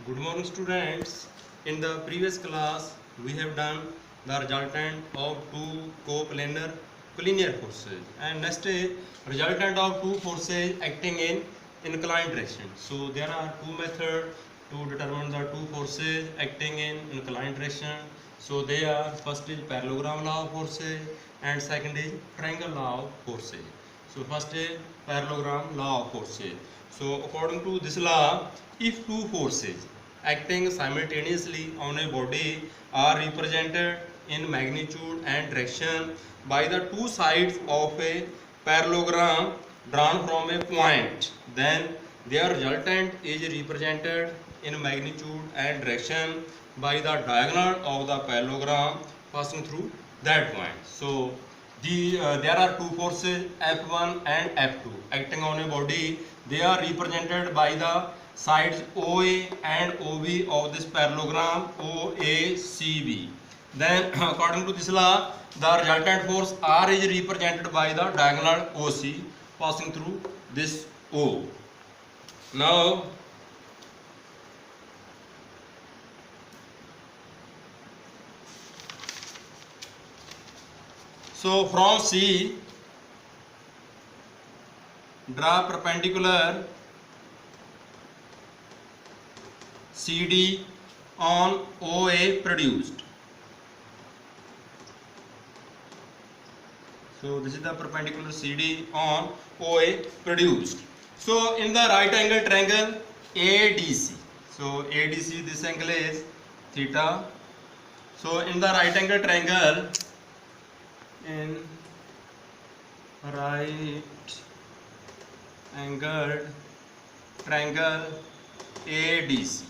Good morning students. In the previous class we have done the resultant of two coplanar collinear forces, and next is resultant of two forces acting in inclined direction. So there are two methods to determine the two forces acting in inclined direction. So they are, first is parallelogram law of forces and second is triangle law of forces. So first is parallelogram law of forces. So according to this law, if two forces acting simultaneously on a body are represented in magnitude and direction by the two sides of a parallelogram drawn from a point, then their resultant is represented in magnitude and direction by the diagonal of the parallelogram passing through that point. So there are two forces F1 and F2 acting on a body. They are represented by the sides OA and OB of this parallelogram OACB. Then according to this law, the resultant force R is represented by the diagonal OC passing through this O. Now so from C, draw perpendicular CD on OA produced. So this is the perpendicular CD on OA produced. So in the right angle triangle ADC, so ADC, this angle is theta. So in the right angle triangle, in right angled triangle ADC,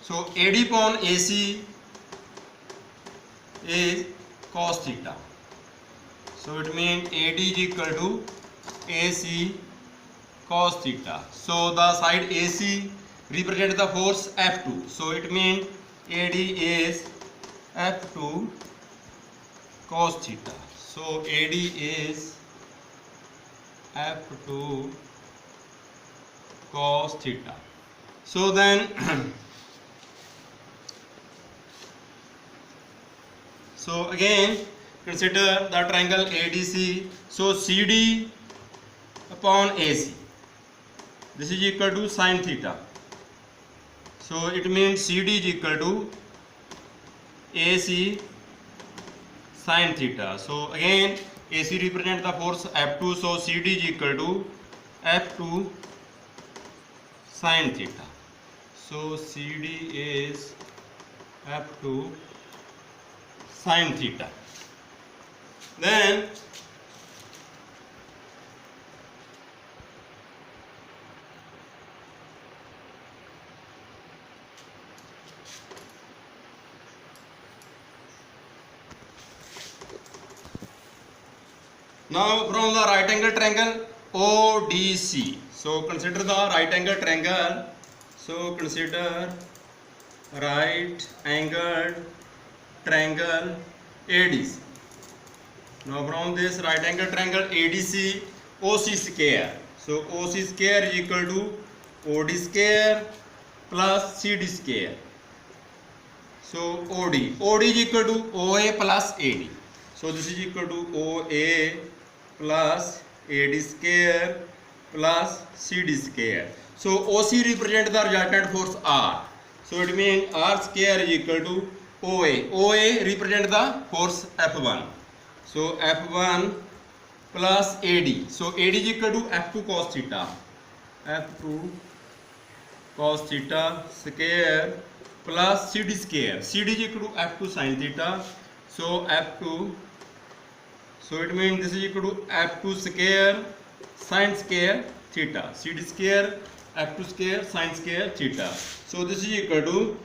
so AD upon AC is cos theta. So it means AD is equal to AC cos theta. So the side AC represents the force F2. So it means AD is F2 cos theta. So AD is F2 cos theta. So then so again consider the triangle ADC. So CD upon AC, this is equal to sin theta. So it means CD is equal to AC sin theta. So again AC represents the force F2, so CD is equal to F2 sin theta. So CD is F2 sin theta. Then now from the right angle triangle ODC, so consider the right angle triangle. So consider right angled triangle ADC. Now from this right angle triangle ADC, OC square. So OC square is equal to OD square plus CD square. So OD is equal to OA plus AD. So this is equal to OA plus AD square plus CD square. So OC represents the resultant force R. So it means R square is equal to OA. OA represents the force F1. So F1 plus AD. So AD is equal to F2 cos theta. F2 cos theta square plus CD square. CD is equal to F2 sin theta. So F2. So it means this is equal to F2 square sin square theta. CD square F2 square sin square theta. So this is equal to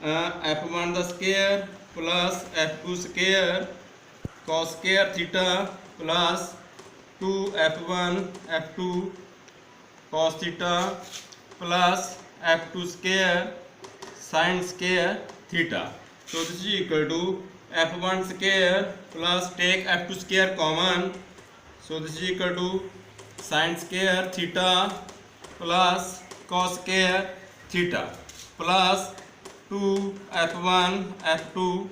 F1 the square plus F2 square cos square theta plus 2F1 F2 cos theta plus F2 square sin square theta. So this is equal to F1 square plus take F2 square common. So this is equal to sin square theta plus cos square theta. plus 2 f1 f2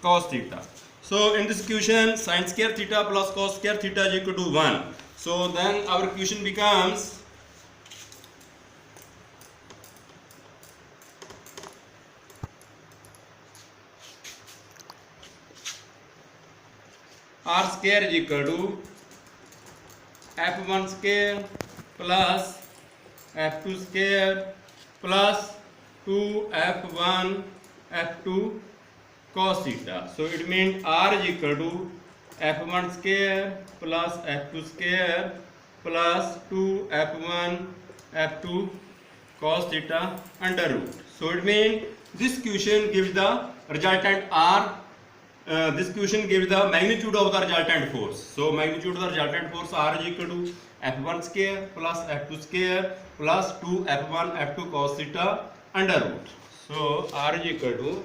cos theta. So in this equation sin square theta plus cos square theta is equal to 1. So then our equation becomes r square is equal to f1 square plus f2 square plus 2f1 f2 cos theta. So it means r is equal to f1 square plus f2 square plus 2f1 f2 cos theta under root. So it means this equation gives the resultant r. This equation gives the magnitude of the resultant force. So magnitude of the resultant force r is equal to f1 square plus f2 square plus 2 f1 f2 cos theta under root. So r is equal to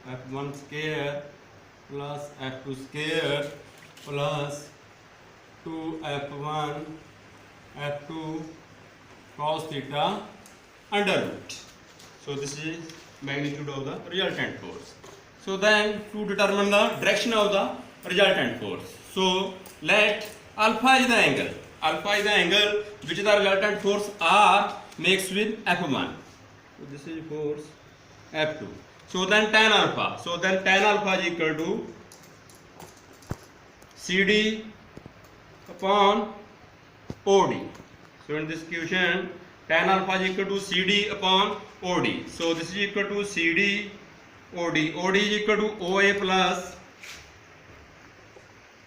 f1 square plus f2 square plus 2 f1 f2 cos theta under root. So this is magnitude of the resultant force. So then to determine the direction of the resultant force, so let alpha is the angle. Alpha is the angle which the resultant force r makes with f1. So this is force f2. So then tan alpha. So then tan alpha is equal to CD upon OD. So in this equation, tan alpha is equal to CD upon OD. So this is equal to CD OD. OD is equal to OA plus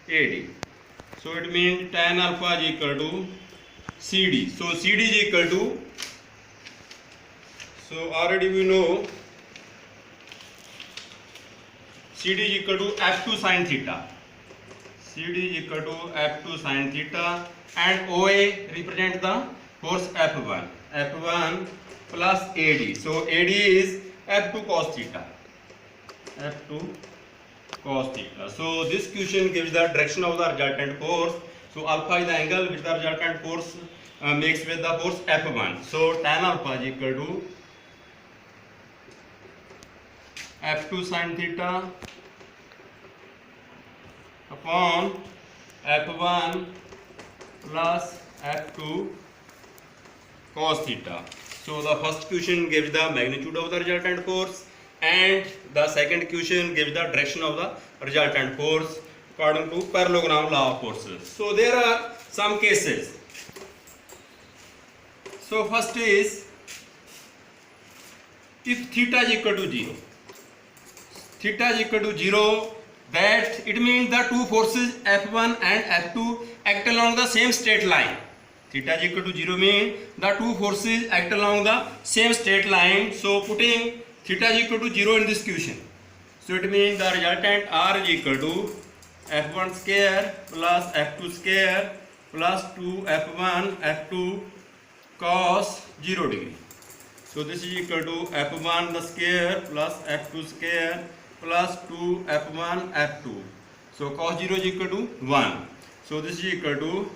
AD. So it means tan alpha is equal to CD. So CD is equal to, so already we know CD is equal to f2 sin theta. CD is equal to f2 sin theta and OA represents the force F1. F1 plus AD. So AD is f2 cos theta. F2 cos theta. So this equation gives the direction of the resultant force. So alpha is the angle which the resultant force makes with the force F1. So tan alpha is equal to f2 sin theta upon f1 plus f2 cos theta. So the first equation gives the magnitude of the resultant force and the second equation gives the direction of the resultant force according to parallelogram law of forces. So there are some cases. So first is if theta is equal to 0. Theta is equal to 0, that it means the two forces F1 and F2 act along the same straight line. Theta is equal to 0 means the two forces act along the same straight line. So putting theta is equal to 0 in this equation. So it means the resultant R is equal to F1 square plus F2 square plus 2F1 F2 cos 0 degree. So this is equal to F1 the square plus F2 square plus 2 F1 F2. So cos 0 is equal to 1. So this is equal to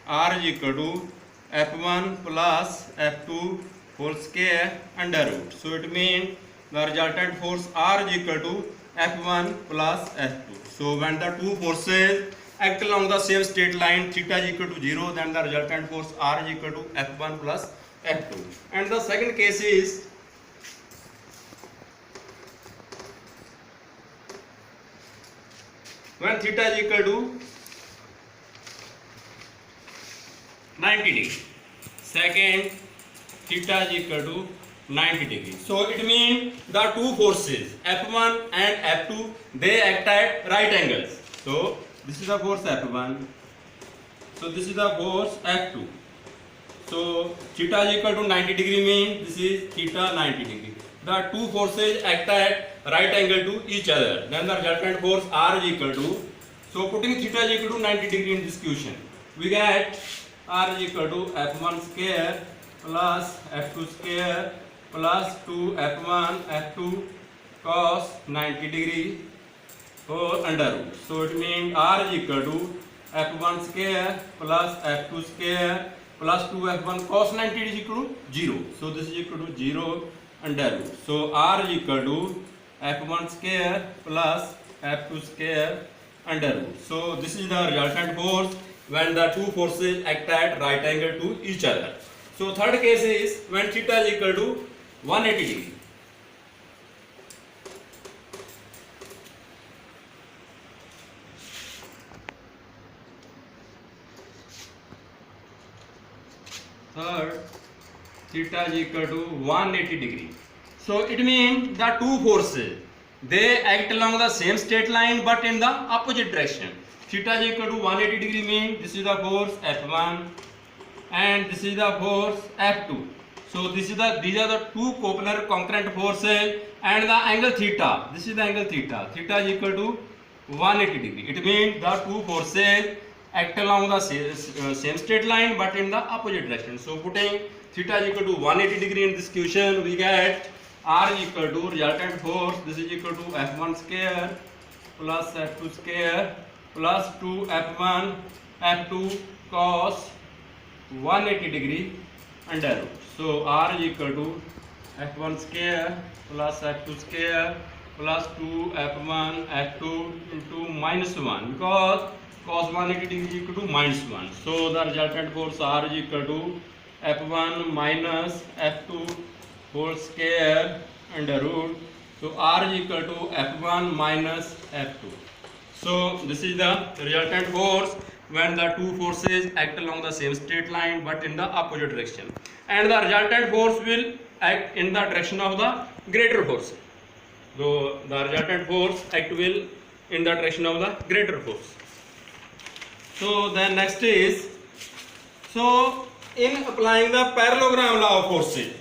R is equal to F1 plus F2 whole square under root. So it means the resultant force R is equal to F1 plus F2. So when the two forces act along the same straight line, theta is equal to 0, then the resultant force R is equal to F1 plus F2. And the second case is when theta is equal to 90 degree. Second, theta is equal to 90 degree. So it means the two forces F1 and F2 they act at right angles. So this is the force F1. So this is the force F2. So theta is equal to 90 degree means this is theta 90 degree. The two forces act at right angle to each other. Then the resultant force R is equal to, so putting theta is equal to 90 degree in this equation, we get R is equal to F1 square plus F2 square plus 2 F1 F2 cos 90 degree whole under root. So it means R is equal to F1 square plus F2 square plus 2F1 cos 90 is equal to 0. So this is equal to 0 under root. So R is equal to F1 square plus F2 square under root. So this is the resultant force when the two forces act at right angle to each other. So third case is when theta is equal to 180 degree. Third, theta is equal to 180 degree. So it means the two forces, they act along the same straight line but in the opposite direction. Theta is equal to 180 degree means this is the force F1 and this is the force F2. So these are the two coplanar concurrent forces and the angle theta. This is the angle theta. Theta is equal to 180 degree. It means the two forces act along the same straight line but in the opposite direction. So putting theta is equal to 180 degree in this equation, we get R is equal to resultant force. This is equal to F1 square plus F2 square plus 2 F1 F2 cos 180 degree under root. So R is equal to F1 square plus F2 square plus 2 F1 F2 into minus 1 because cos 180 degree is equal to minus 1. So the resultant force R is equal to F1 minus F2 whole square under root. So R is equal to F1 minus F2. So this is the resultant force when the two forces act along the same straight line but in the opposite direction. And the resultant force will act in the direction of the greater force. So the resultant force act will in the direction of the greater force. So then next is, so in applying the parallelogram law of forces,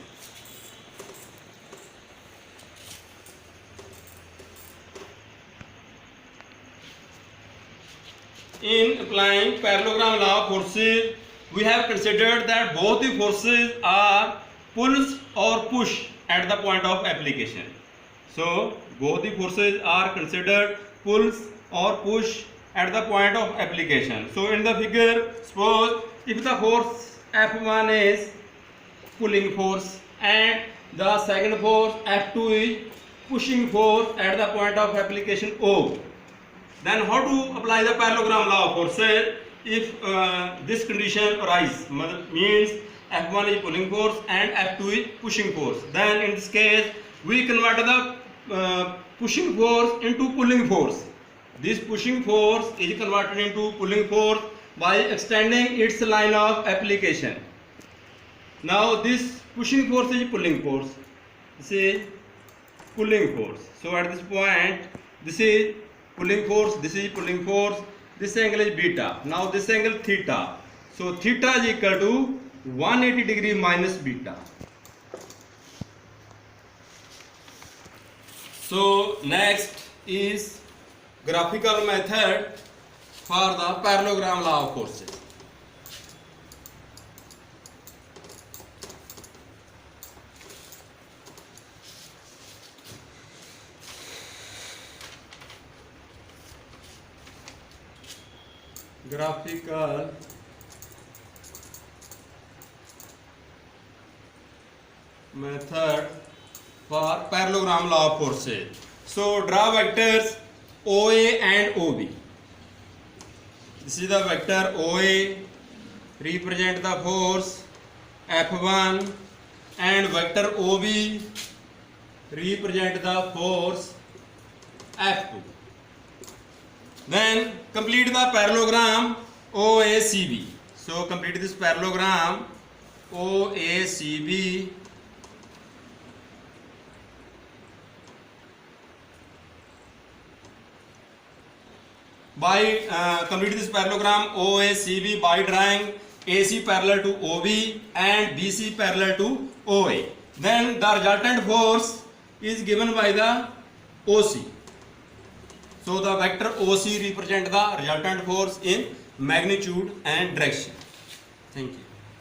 in applying parallelogram law of forces, we have considered that both the forces are pulls or push at the point of application. So both the forces are considered pulls or push at the point of application. So in the figure, suppose if the force F1 is pulling force and the second force F2 is pushing force at the point of application O, then how to apply the parallelogram law of forces if this condition arises? Means F1 is pulling force and F2 is pushing force. Then in this case we convert the pushing force into pulling force. This pushing force is converted into pulling force by extending its line of application. Now this pushing force is pulling force. This is pulling force. So at this point, this is pulling force, this is pulling force, this angle is beta. Now this angle theta. So theta is equal to 180 degree minus beta. So next is graphical method for the parallelogram law of forces. Graphical method for parallelogram law of forces. So draw vectors OA and OB. This is the vector OA, represent the force F1, and vector OB represent the force F2. Then complete the parallelogram OACB. So complete this parallelogram OACB by complete this parallelogram OACB by drawing AC parallel to OB and BC parallel to OA. Then the resultant force is given by the OC. So the vector OC represent the resultant force in magnitude and direction. Thank you.